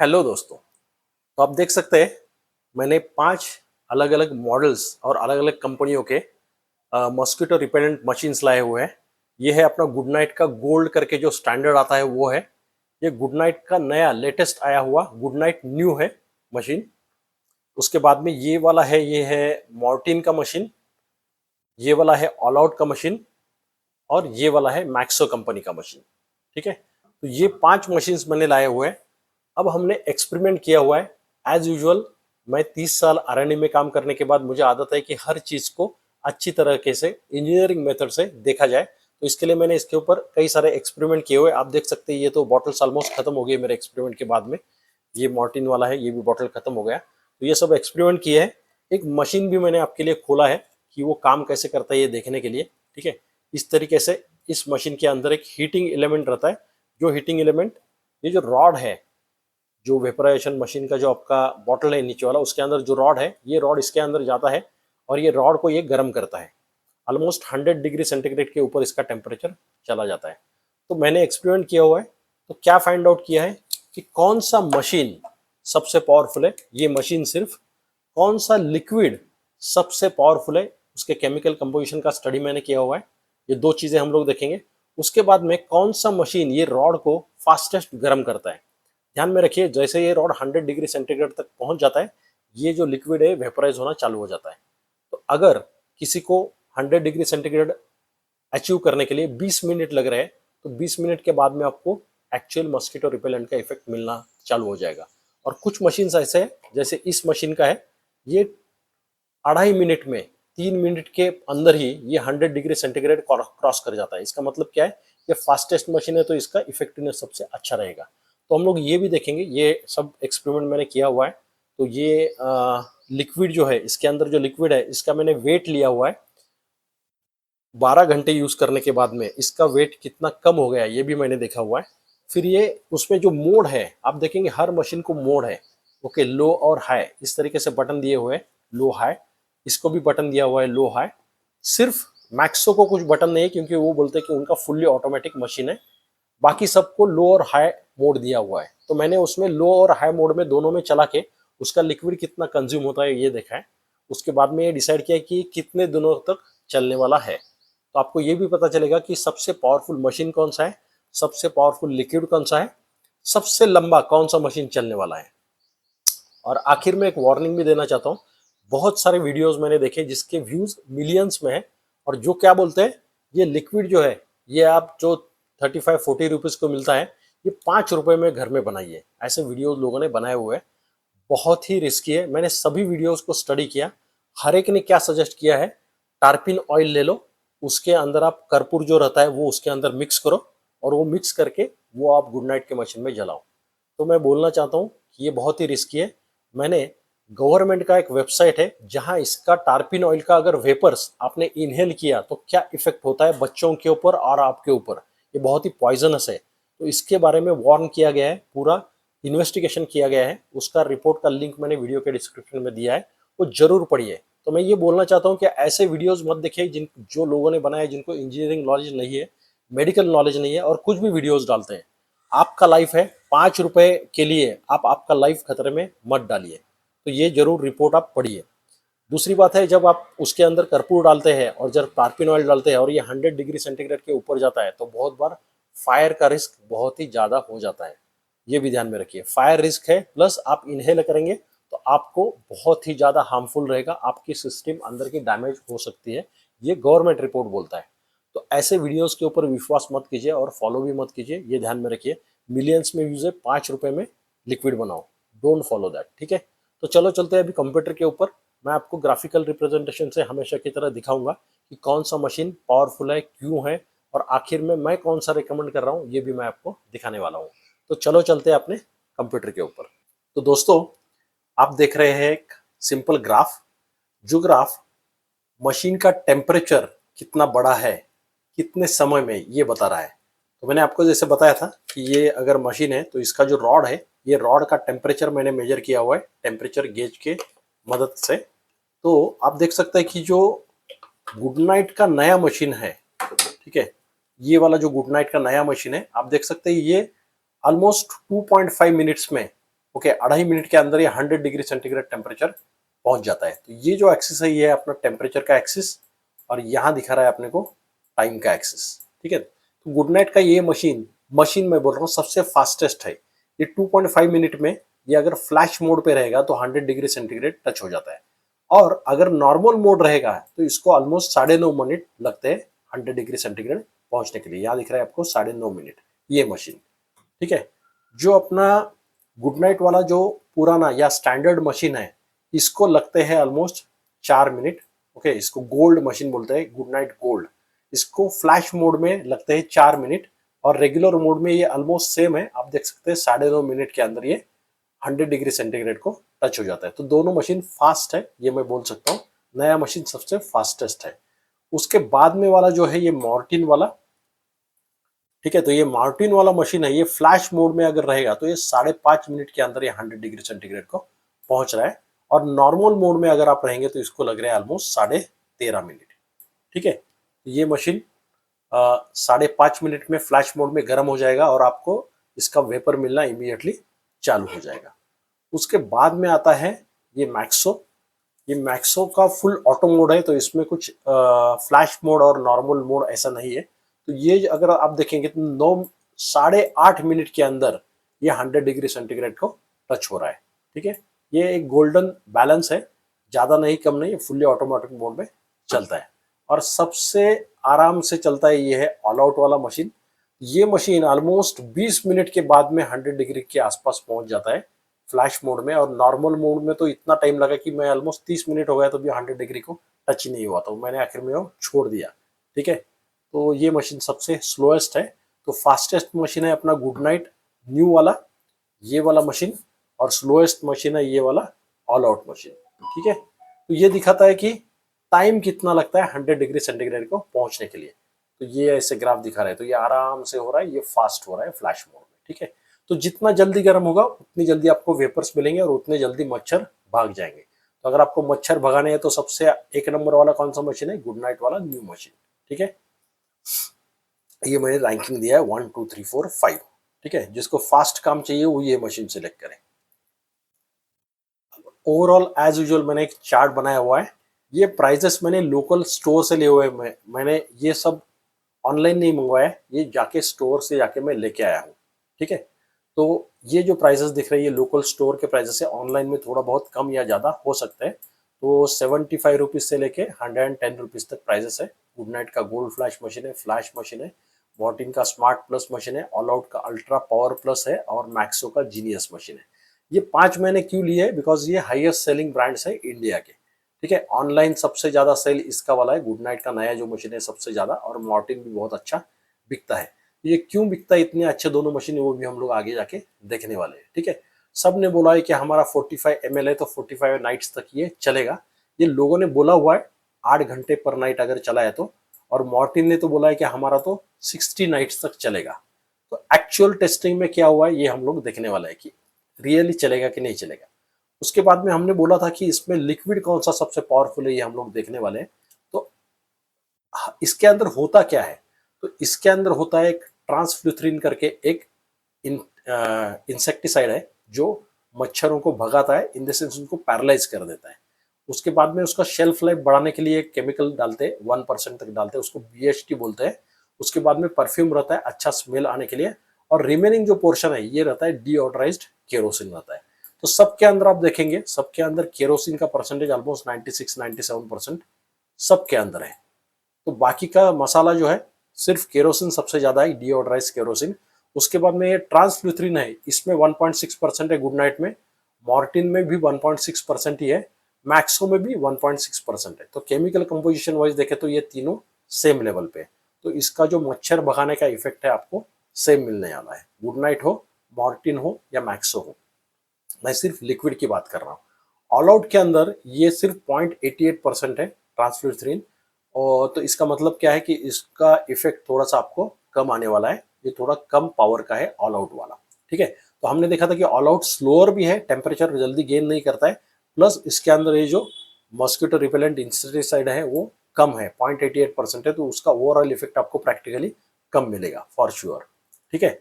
Hello दोस्तों। तो आप देख सकते हैं मैंने 5 अलग अलग मॉडल्स और अलग अलग कंपनियों के मॉस्किटो रिपेलेंट मशीन्स लाए हुए हैं। ये है अपना गुड नाइट का गोल्ड करके जो स्टैंडर्ड आता है वो है। ये गुड नाइट का नया लेटेस्ट आया हुआ गुड नाइट न्यू है मशीन। उसके बाद में ये वाला है, ये है मॉर्टिन का मशीन। ये वाला है ऑल आउट का मशीन। और ये वाला है मैक्सो कंपनी का मशीन। ठीक है, तो ये 5 मशीन्स मैंने लाए हुए हैं। अब हमने एक्सपेरिमेंट किया हुआ है एज यूजुअल। मैं 30 साल आरएनए में काम करने के बाद मुझे आदत है कि हर चीज को अच्छी तरीके से इंजीनियरिंग मेथड से देखा जाए। तो इसके लिए मैंने इसके ऊपर कई सारे एक्सपेरिमेंट किए हुए। आप देख सकते हैं ये तो बॉटल्स ऑलमोस्ट खत्म हो गई मेरे एक्सपेरिमेंट के बाद में। ये मॉर्टिन वाला है, ये भी बॉटल खत्म हो गया। तो ये सब एक्सपेरिमेंट किए हैं। एक मशीन भी मैंने आपके लिए खोला है कि वो काम कैसे करता है ये देखने के लिए। ठीक है, इस तरीके से इस मशीन के अंदर एक हीटिंग एलिमेंट रहता है। जो हीटिंग एलिमेंट, ये जो रॉड है, जो वेपराइजेशन मशीन का जो आपका बॉटल है नीचे वाला, उसके अंदर जो रॉड है, ये रॉड इसके अंदर जाता है और ये रॉड को ये गर्म करता है। ऑलमोस्ट 100 डिग्री सेंटीग्रेड के ऊपर इसका टेम्परेचर चला जाता है। तो मैंने एक्सपेरिमेंट किया हुआ है। तो क्या फाइंड आउट किया है कि कौन सा मशीन सबसे पावरफुल है। ये मशीन सिर्फ कौन सा लिक्विड सबसे पावरफुल है, उसके केमिकल कंपोजिशन का स्टडी मैंने किया हुआ है। ये 2 चीजें हम लोग देखेंगे। उसके बाद में कौन सा मशीन ये रॉड को फास्टेस्ट गर्म करता है। ध्यान में रखिए, जैसे ये रॉड 100 डिग्री सेंटीग्रेड तक पहुंच जाता है, ये जो लिक्विड है वेपराइज होना चालू हो जाता है। तो अगर किसी को 100 डिग्री सेंटीग्रेड अचीव करने के लिए 20 मिनट लग रहे हैं, तो 20 मिनट के बाद में आपको एक्चुअल मॉस्किटो रिपेलेंट का इफेक्ट मिलना चालू हो जाएगा। और कुछ मशीन ऐसे है, जैसे इस मशीन का है, ये 2.5 मिनट में, 3 मिनट के अंदर ही ये 100 डिग्री सेंटीग्रेड क्रॉस कर जाता है। इसका मतलब क्या है, ये फास्टेस्ट मशीन है तो इसका इफेक्टिवनेस सबसे अच्छा रहेगा। तो हम लोग ये भी देखेंगे, ये सब एक्सपेरिमेंट मैंने किया हुआ है। तो ये लिक्विड जो है, इसके अंदर जो लिक्विड है, इसका मैंने वेट लिया हुआ है। 12 घंटे यूज करने के बाद में इसका वेट कितना कम हो गया ये भी मैंने देखा हुआ है। फिर ये उसमें जो मोड है, आप देखेंगे हर मशीन को मोड है। ओके, लो और हाई इस तरीके से बटन दिए हुए हैं, लो हाई। इसको भी बटन दिया हुआ है लो हाई। सिर्फ मैक्सो को कुछ बटन नहीं है, क्योंकि वो बोलते हैं कि उनका फुल्ली ऑटोमेटिक मशीन है। बाकी सबको लो और हाई मोड दिया हुआ है। तो मैंने उसमें लो और हाई मोड में दोनों में चला के उसका लिक्विड कितना कंज्यूम होता है ये देखा है। उसके बाद में ये डिसाइड किया कि कितने दिनों तक चलने वाला है। तो आपको ये भी पता चलेगा कि सबसे पावरफुल मशीन कौन सा है, सबसे पावरफुल लिक्विड कौन सा है, सबसे लंबा कौन सा मशीन चलने वाला है। और आखिर में एक वार्निंग भी देना चाहता हूँ। बहुत सारे वीडियोस मैंने देखे जिसके व्यूज मिलियंस में है, और जो क्या बोलते हैं, ये लिक्विड जो है, ये आप जो 35-40 रुपीज को मिलता है, ये 5 रुपए में घर में बनाइए। ऐसे वीडियोस लोगों ने बनाए हुए हैं। बहुत ही रिस्की है। मैंने सभी वीडियोस को स्टडी किया। हर एक ने क्या सजेस्ट किया है, टार्पिन ऑयल ले लो, उसके अंदर आप कर्पूर जो रहता है वो उसके अंदर मिक्स करो, और वो मिक्स करके वो आप गुड नाइट के मशीन में जलाओ। तो मैं बोलना चाहता हूँ कि ये बहुत ही रिस्की है। मैंने गवर्नमेंट का एक वेबसाइट है जहां इसका टार्पिन ऑयल का अगर वेपर्स आपने इनहेल किया तो क्या इफेक्ट होता है बच्चों के ऊपर और आपके ऊपर, ये बहुत ही पॉइजनस है। तो इसके बारे में वार्न किया गया है, पूरा इन्वेस्टिगेशन किया गया है। उसका रिपोर्ट का लिंक मैंने वीडियो के डिस्क्रिप्शन में दिया है, वो जरूर पढ़िए। तो मैं ये बोलना चाहता हूँ कि ऐसे वीडियोस मत देखिए जिन जो लोगों ने बनाए, जिनको इंजीनियरिंग नॉलेज नहीं है, मेडिकल नॉलेज नहीं है, और कुछ भी वीडियोस डालते हैं। आपका लाइफ है, 5 रुपए के लिए आप आपका लाइफ खतरे में मत डालिए। तो ये जरूर रिपोर्ट आप पढ़िए। दूसरी बात है, जब आप उसके अंदर कर्पूर डालते हैं और जब टार्पिन ऑयल डालते हैं और ये 100 डिग्री सेंटीग्रेड के ऊपर जाता है, तो बहुत बार फायर का रिस्क बहुत ही ज्यादा हो जाता है। ये भी ध्यान में रखिए, फायर रिस्क है, प्लस आप इनहेल करेंगे तो आपको बहुत ही ज्यादा हार्मफुल रहेगा, आपकी सिस्टम अंदर की डैमेज हो सकती है। ये गवर्नमेंट रिपोर्ट बोलता है। तो ऐसे वीडियोस के ऊपर विश्वास मत कीजिए और फॉलो भी मत कीजिए, ये ध्यान में रखिए। मिलियंस में व्यूज है, 5 रुपए में लिक्विड बनाओ, डोंट फॉलो दैट। ठीक है, तो चलो चलते हैं अभी कंप्यूटर के ऊपर। मैं आपको ग्राफिकल रिप्रेजेंटेशन से हमेशा की तरह दिखाऊंगा कि कौन सा मशीन पावरफुल है, क्यों है, और आखिर में मैं कौन सा रिकमेंड कर रहा हूँ ये भी मैं आपको दिखाने वाला हूँ। तो चलो चलते हैं अपने कंप्यूटर के ऊपर। तो दोस्तों, आप देख रहे हैं एक सिंपल ग्राफ। जो ग्राफ मशीन का टेम्परेचर कितना बड़ा है कितने समय में ये बता रहा है। तो मैंने आपको जैसे बताया था कि ये अगर मशीन है तो इसका जो रॉड है, ये रॉड का टेम्परेचर मैंने मेजर किया हुआ है टेम्परेचर गेज के मदद से। तो आप देख सकते हैं कि जो गुड नाइट का नया मशीन है, ठीक है, ये वाला जो गुड नाइट का नया मशीन है, आप देख सकते हैं ये ऑलमोस्ट 2.5 मिनट्स में ओके, 2.5 मिनट के अंदर ये 100 डिग्री सेंटीग्रेड टेम्परेचर पहुंच जाता है। तो ये जो एक्सिस है ये है अपना टेम्परेचर का एक्सिस, और यहाँ दिखा रहा है अपने को टाइम का एक्सिस। ठीक है, तो गुड नाइट का ये मशीन मशीन मैं बोल रहा हूँ सबसे फास्टेस्ट है। ये 2.5 मिनट में ये अगर फ्लैश मोड पे रहेगा तो 100 डिग्री सेंटीग्रेड टच हो जाता है, और अगर नॉर्मल मोड रहेगा तो इसको ऑलमोस्ट 9.5 मिनट लगते हैं 100 डिग्री सेंटीग्रेड पहुंचने के लिए। यहाँ दिख रहा है आपको 9.5 मिनट ये मशीन। ठीक है, जो अपना गुड नाइट वाला जो पुराना या स्टैंडर्ड मशीन है इसको लगते हैं ऑलमोस्ट 4 मिनट। ओके, इसको गोल्ड मशीन बोलते हैं, गुड नाइट गोल्ड। इसको फ्लैश मोड में लगते हैं 4 मिनट, और रेगुलर मोड में ये ऑलमोस्ट सेम है। आप देख सकते हैं 9.5 मिनट के अंदर ये 100 डिग्री सेंटीग्रेड को टच हो जाता है। तो दोनों मशीन फास्ट है, ये मैं बोल सकता हूँ। नया मशीन सबसे फास्टेस्ट है। उसके बाद में वाला जो है ये मॉर्टिन वाला। ठीक है, तो ये मार्टिन वाला मशीन है, ये फ्लैश मोड में अगर रहेगा तो ये 5.5 मिनट के अंदर ये 100 डिग्री सेंटीग्रेड को पहुंच रहा है, और नॉर्मल मोड में अगर आप रहेंगे तो इसको लग रहा है ऑलमोस्ट 13.5 मिनट। ठीक है, तो ये मशीन 5.5 मिनट में फ्लैश मोड में गर्म हो जाएगा और आपको इसका वेपर मिलना इमीडिएटली चालू हो जाएगा। उसके बाद में आता है ये मैक्सो। ये मैक्सो का फुल ऑटो मोड है, तो इसमें कुछ फ्लैश मोड और नॉर्मल मोड ऐसा नहीं है। तो ये अगर आप देखेंगे तो 9 8.5 मिनट के अंदर ये 100 डिग्री सेंटीग्रेड को टच हो रहा है। ठीक है, ये एक गोल्डन बैलेंस है, ज़्यादा नहीं कम नहीं, फुल्ली ऑटोमेटिक मोड में चलता है, और सबसे आराम से चलता है ये है ऑल आउट वाला मशीन। ये मशीन ऑलमोस्ट 20 मिनट के बाद में 100 डिग्री के आसपास पहुंच जाता है फ्लैश मोड में, और नॉर्मल मोड में तो इतना टाइम लगा कि मैं ऑलमोस्ट 30 मिनट हो गया तो भी 100 डिग्री को टच ही नहीं हुआ, तो मैंने आखिर में वो छोड़ दिया। ठीक है, तो ये मशीन सबसे स्लोएस्ट है। तो फास्टेस्ट मशीन है अपना गुड नाइट न्यू वाला, ये वाला मशीन, और स्लोएस्ट मशीन है ये वाला ऑल आउट मशीन। ठीक है, तो ये दिखाता है कि टाइम कितना लगता है 100 डिग्री सेंटीग्रेड को पहुंचने के लिए। तो ये ऐसे ग्राफ दिखा रहे हैं, तो ये आराम से हो रहा है, ये फास्ट हो रहा है फ्लैश मोड में। ठीक है, तो जितना जल्दी गर्म होगा उतनी जल्दी आपको वेपर्स मिलेंगे और उतने जल्दी मच्छर भाग जाएंगे। तो अगर आपको मच्छर भगाने हैं तो सबसे एक नंबर वाला कौन सा मशीन है? गुड नाइट वाला न्यू मशीन। ठीक है, ये मैंने रैंकिंग दिया है 1 2 3 4 5। ठीक है, जिसको फास्ट काम चाहिए वो ये मशीन सेलेक्ट करें। ओवरऑल एज यूजुअल मैंने एक चार्ट बनाया हुआ है। ये प्राइजेस मैंने लोकल स्टोर से लिए हुए हैं, मैंने ये सब ऑनलाइन नहीं मंगवाया है, ये जाके स्टोर से जाके मैं लेके आया हूँ। ठीक है, तो ये जो प्राइजेस दिख रही है लोकल स्टोर के प्राइजेस है, ऑनलाइन में थोड़ा बहुत कम या ज़्यादा हो सकता है। तो 75 रुपीज़ से लेके 110 रुपीज़ तक प्राइजेस है। गुड नाइट का गोल्ड फ्लैश मशीन है, मॉर्टिन का स्मार्ट प्लस मशीन है, ऑल आउट का अल्ट्रा पावर प्लस है, और मैक्सो का जीनियस मशीन है। ये 5 मैंने क्यों लिए है? बिकॉज ये हाईएस्ट सेलिंग ब्रांड्स है इंडिया के। ठीक है, ऑनलाइन सबसे ज़्यादा सेल इसका वाला है, गुड नाइट का नया जो मशीन है सबसे ज़्यादा, और मॉर्टिन भी बहुत अच्छा बिकता है। ये क्यों बिकता है इतने अच्छे दोनों मशीन, वो भी हम लोग आगे जाके देखने वाले हैं। ठीक है, सब ने बोला है कि हमारा 45 ml है तो 45 नाइट्स तक ये चलेगा, ये लोगों ने बोला हुआ है 8 घंटे पर नाइट अगर चला है तो, और मॉर्टिन ने तो बोला है कि हमारा तो 60 नाइट्स तक चलेगा। तो एक्चुअल टेस्टिंग में क्या हुआ है ये हम लोग देखने वाले हैं कि रियली चलेगा कि नहीं चलेगा। उसके बाद में हमने बोला था कि इसमें लिक्विड कौन सा सबसे पावरफुल है, ये हम लोग देखने वाले हैं। तो इसके अंदर होता क्या है? तो इसके अंदर होता है एक ट्रांसफ्लूथरीन करके एक इंसेक्टिसाइड है जो मच्छरों को भगाता है, इन द सेंस उनको पैरालाइज कर देता है। उसके बाद में उसका शेल्फ लाइफ बढ़ाने के लिए एक केमिकल डालते हैं, 1% तक डालते हैं, उसको BHT बोलते हैं। उसके बाद में परफ्यूम रहता है अच्छा स्मेल आने के लिए, और रिमेनिंग जो पोर्शन है ये रहता है डीऑडराइज्ड केरोसिन रहता है। तो सबके अंदर आप देखेंगे, सबके अंदर केरोसिन का परसेंटेज ऑलमोस्ट 96-97% सबके अंदर है। तो बाकी का मसाला जो है सिर्फ केरोसिन सबसे ज्यादा है, डीओडराइज केरोसिन। उसके बाद में ये ट्रांसफ्लूथरीन है, इसमें 1.6% है गुड नाइट में, मॉर्टिन में भी 1.6% ही है, मैक्सो में भी 1.6% है। तो केमिकल कंपोजिशन वाइज देखे तो ये तीनों सेम लेवल पे है। तो इसका जो मच्छर भगाने का इफेक्ट है आपको सेम मिलने वाला है, गुड नाइट हो, मॉर्टिन हो या मैक्सो हो। मैं सिर्फ लिक्विड की बात कर रहा हूँ। ऑल आउट के अंदर ये सिर्फ 0.88% है ट्रांसफ्लूथरीन, और तो इसका मतलब क्या है कि इसका इफेक्ट थोड़ा सा आपको कम आने वाला है, ये थोड़ा कम पावर का है ऑल आउट वाला। ठीक है, तो हमने देखा था कि ऑल आउट स्लोअर भी है, टेम्परेचर जल्दी गेन नहीं करता है, प्लस इसके अंदर ये जो मॉस्किटो रिपेलेंट इंसेक्टिसाइड है वो कम है, 0.88% है, तो उसका ओवरऑल इफेक्ट आपको प्रैक्टिकली कम मिलेगा फॉर श्योर। ठीक है,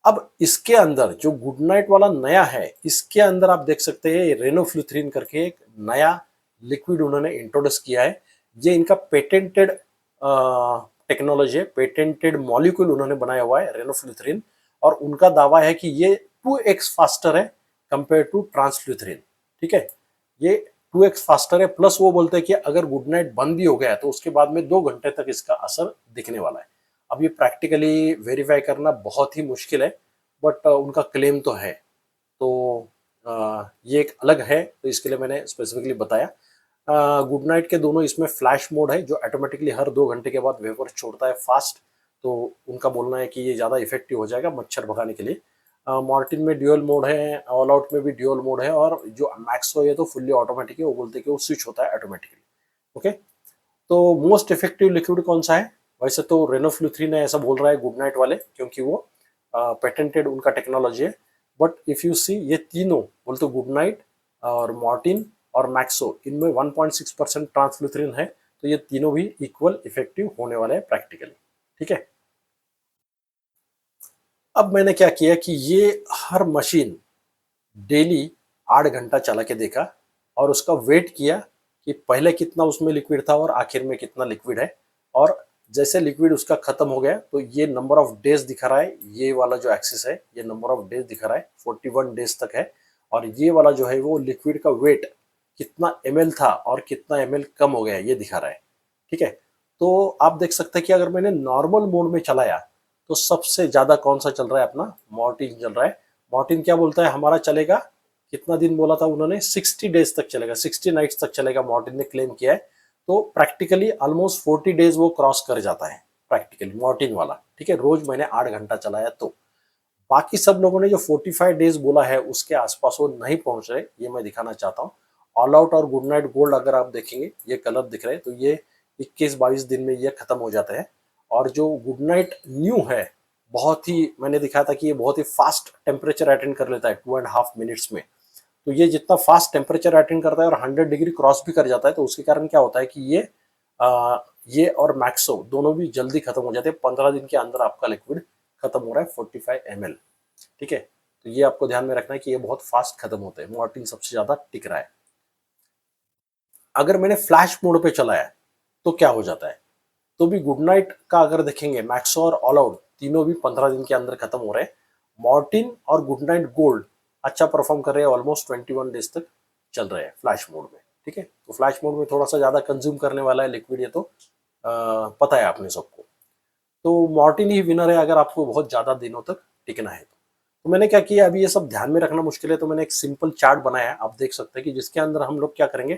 अब इसके अंदर जो गुड नाइट वाला नया है, इसके अंदर आप देख सकते हैं रेनोफ्लुथ्रीन करके एक नया लिक्विड उन्होंने इंट्रोड्यूस किया है। ये इनका पेटेंटेड टेक्नोलॉजी है, पेटेंटेड मॉलिक्यूल उन्होंने बनाया हुआ है रेनोफ्लुथ्रीन, और उनका दावा है कि ये 2x फास्टर है कंपेयर टू ट्रांसफ्लुथ्रीन। ठीक है, ये 2x फास्टर है, प्लस वो बोलते हैं कि अगर गुड नाइट बंद भी हो गया तो उसके बाद में 2 घंटे तक इसका असर दिखने वाला है। अब ये प्रैक्टिकली वेरीफाई करना बहुत ही मुश्किल है, बट उनका क्लेम तो है। तो ये एक अलग है, तो इसके लिए मैंने स्पेसिफिकली बताया। गुड नाइट के दोनों इसमें फ्लैश मोड है जो ऑटोमेटिकली हर 2 घंटे के बाद वेपर छोड़ता है फास्ट, तो उनका बोलना है कि ये ज़्यादा इफेक्टिव हो जाएगा मच्छर भगाने के लिए। मॉर्टिन में ड्यूअल मोड है, ऑल आउट में भी ड्यूअल मोड है, और जो मैक्सो है तो फुल्ली ऑटोमेटिक है, वो बोलते हैं कि वो स्विच होता है ऑटोमेटिकली। ओके, तो मोस्ट इफेक्टिव लिक्विड कौन सा है? वैसे तो रेनोफ्लुथ्रीन है ऐसा बोल रहा है गुड नाइट वाले, क्योंकि वो पेटेंटेड उनका टेक्नोलॉजी है। बट इफ यू सी ये तीनों बोलते गुड नाइट और मॉर्टिन और मैक्सो, इनमें 1.6% ट्रांसफ्लुथ्रीन है, तो ये तीनों भी इक्वल इफेक्टिव होने वाले हैं प्रैक्टिकली। ठीक है, अब मैंने क्या किया कि ये हर मशीन डेली 8 घंटा चला के देखा, और उसका वेट किया कि पहले कितना उसमें लिक्विड था और आखिर में कितना लिक्विड है। और जैसे लिक्विड उसका खत्म हो गया तो ये नंबर ऑफ डेज दिखा रहा है, ये वाला जो एक्सिस है ये नंबर ऑफ डेज दिखा रहा है, 41 डेज तक है। और ये वाला जो है वो लिक्विड का वेट कितना ml था और कितना ml कम हो गया ये दिखा रहा है। ठीक है, तो आप देख सकते हैं कि अगर मैंने नॉर्मल मोड में चलाया तो सबसे ज्यादा कौन सा चल रहा है? अपना मॉर्टिन चल रहा है। मॉर्टिन क्या बोलता है? हमारा चलेगा, कितना दिन बोला था उन्होंने? 60 डेज तक चलेगा, 60 नाइट्स तक चलेगा, मॉर्टिन ने क्लेम किया है। तो प्रैक्टिकली ऑलमोस्ट 40 डेज वो क्रॉस कर जाता है प्रैक्टिकली मॉर्टिन वाला। ठीक है, रोज मैंने 8 घंटा चलाया। तो बाकी सब लोगों ने जो 45 डेज बोला है उसके आसपास वो नहीं पहुंच रहे, ये मैं दिखाना चाहता हूँ। ऑल आउट और गुड नाइट गोल्ड अगर आप देखेंगे, ये कलर दिख रहे हैं, तो ये 21-22 दिन में ये खत्म हो जाते हैं। और जो गुड नाइट न्यू है, बहुत ही, मैंने दिखाया था कि ये बहुत ही फास्ट टेम्परेचर अटेंड कर लेता है 2.5 मिनट्स में। तो ये जितना फास्ट टेम्परेचर अटेंड करता है और 100 डिग्री क्रॉस भी कर जाता है, तो उसके कारण क्या होता है कि ये और मैक्सो दोनों भी जल्दी खत्म हो जाते हैं। 15 दिन के अंदर आपका लिक्विड खत्म हो रहा है 45 ml। ठीक है, तो ये आपको ध्यान में रखना है कि ये बहुत फास्ट खत्म होते हैं, मॉर्टिन सबसे ज्यादा टिक रहा है। अगर मैंने फ्लैश मोड पे चलाया तो क्या हो जाता है? तो भी गुड नाइट का अगर देखेंगे, मैक्सो और ऑल आउट तीनों भी 15 दिन के अंदर खत्म हो रहे हैं। मॉर्टिन और गुड नाइट गोल्ड अच्छा परफॉर्म कर रहे हैं, ऑलमोस्ट 21 डेज तक चल रहे हैं फ्लैश मोड में। ठीक है, तो फ्लैश मोड में थोड़ा सा ज्यादा कंज्यूम करने वाला है लिक्विड, ये तो पता है आपने सबको। तो मॉर्टिन ही विनर है अगर आपको बहुत ज्यादा दिनों तक टिकना है तो मैंने क्या किया, अभी ये सब ध्यान में रखना मुश्किल है, तो मैंने एक सिंपल चार्ट बनाया है, आप देख सकते हैं कि जिसके अंदर हम लोग क्या करेंगे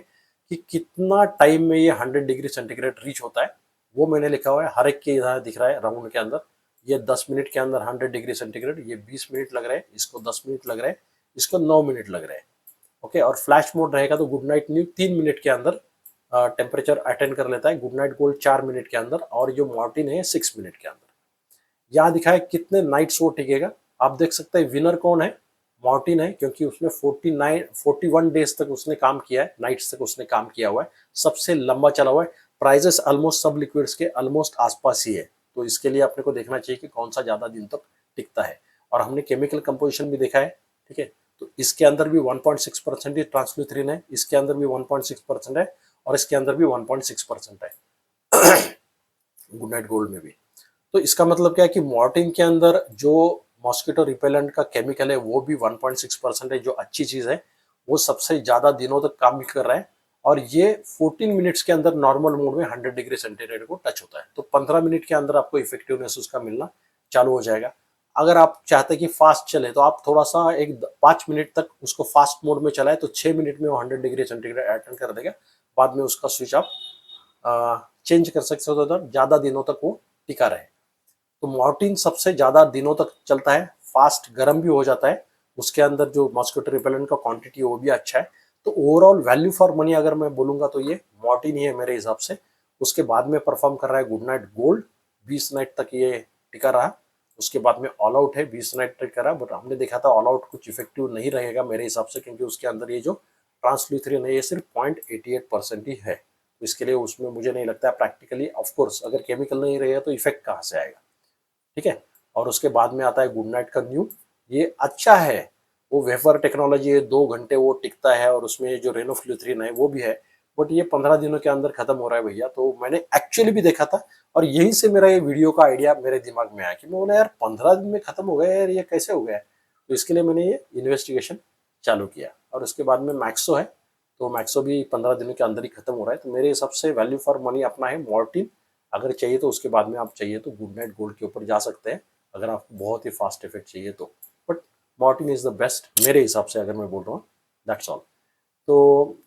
कि कितना टाइम में ये 100 डिग्री सेंटीग्रेड रीच होता है, वो मैंने लिखा हुआ है। हर एक के इधर दिख रहा है राउंड के अंदर। ये 10 मिनट के अंदर 100 डिग्री सेंटीग्रेड, ये 20 मिनट लग रहे हैं, इसको 10 मिनट लग रहे हैं, इसको 9 मिनट लग रहे हैं। ओके, और फ्लैश मोड रहेगा तो गुड नाइट न्यू 3 मिनट के अंदर टेम्परेचर अटेंड कर लेता है, गुड नाइट गोल्ड 4 मिनट के अंदर, और जो मॉर्टिन है 6 मिनट के अंदर। यहाँ दिखाए कितने नाइट्स वो टिकेगा। आप देख सकते हैं विनर कौन है? मॉर्टिन है, क्योंकि उसने 41 डेज तक उसने काम किया है, नाइट्स तक उसने काम किया हुआ है, सबसे लंबा चला हुआ है। प्राइजेस ऑलमोस्ट सब लिक्विड्स के ऑलमोस्ट आसपास ही है, तो इसके लिए अपने को देखना चाहिए कि कौन सा ज्यादा दिन तक टिकता है। और हमने केमिकल कंपोजिशन भी देखा है। ठीक है, तो इसके अंदर भी 1.6% ही ट्रांसल्यूथ्रिन है, इसके अंदर भी 1.6% है, और इसके अंदर भी 1.6% है गुड नाइट गोल्ड में भी। तो इसका मतलब क्या है कि मॉर्टिन के अंदर जो मॉस्किटो रिपेलेंट का केमिकल है वो भी 1.6% है, जो अच्छी चीज है। वो सबसे ज्यादा दिनों तक काम भी कर रहा है, और ये 14 मिनट्स के अंदर नॉर्मल मोड में 100 डिग्री सेंटीग्रेड को टच होता है। तो 15 मिनट के अंदर आपको इफेक्टिवनेस उसका मिलना चालू हो जाएगा। अगर आप चाहते हैं कि फास्ट चले तो आप थोड़ा सा एक 5 मिनट तक उसको फास्ट मोड में चलाए, तो 6 मिनट में वो 100 डिग्री सेंटीग्रेड अटेंड कर देगा। बाद में उसका स्विच आप चेंज कर सकते हो, तो ज्यादा दिनों तक वो टिका रहे। तो मॉर्टिन सबसे ज्यादा दिनों तक चलता है, फास्ट गर्म भी हो जाता है, उसके अंदर जो मॉस्किटो रिपेलेंट का क्वांटिटी है वो भी अच्छा है। तो ओवरऑल वैल्यू फॉर मनी अगर मैं बोलूंगा तो ये मॉर्टिन ही है मेरे हिसाब से। उसके बाद में परफॉर्म कर रहा है गुड नाइट गोल्ड, 20 नाइट तक ये टिका रहा। उसके बाद में ऑल आउट है, 20 नाइट टिका रहा, बट हमने देखा था ऑल आउट कुछ इफेक्टिव नहीं रहेगा मेरे हिसाब से, क्योंकि उसके अंदर ये जो ट्रांसल्यूथ्रिन है ये सिर्फ 0.88% ही है। तो इसके लिए उसमें मुझे नहीं लगता है प्रैक्टिकली, ऑफकोर्स अगर केमिकल नहीं रहेगा तो इफेक्ट कहाँ से आएगा। ठीक है, और उसके बाद में आता है गुड नाइट का न्यू। ये अच्छा है, वो वेफर टेक्नोलॉजी है, 2 घंटे वो टिकता है और उसमें जो रेनोफ्लुथ्रीन है वो भी है, बट ये 15 दिनों के अंदर खत्म हो रहा है भैया। तो मैंने एक्चुअली भी देखा था और यहीं से मेरा ये वीडियो का आइडिया मेरे दिमाग में आया कि मैं बोला यार 15 दिन में खत्म हो गया यार, ये कैसे हो गया है। तो इसके लिए मैंने ये इन्वेस्टिगेशन चालू किया और उसके बाद में मैक्सो है, तो मैक्सो भी 15 दिनों के अंदर ही खत्म हो रहा है। तो मेरे हिसाब से वैल्यू फॉर मनी अपना है मॉर्टिन। अगर चाहिए तो उसके बाद में आप चाहिए तो गुड नाइट गोल्ड के ऊपर जा सकते हैं, अगर आपको बहुत ही फास्ट इफेक्ट चाहिए तो। But Morton is the best मेरे हिसाब से, अगर मैं बोल रहा हूँ, दैट्स ऑल। तो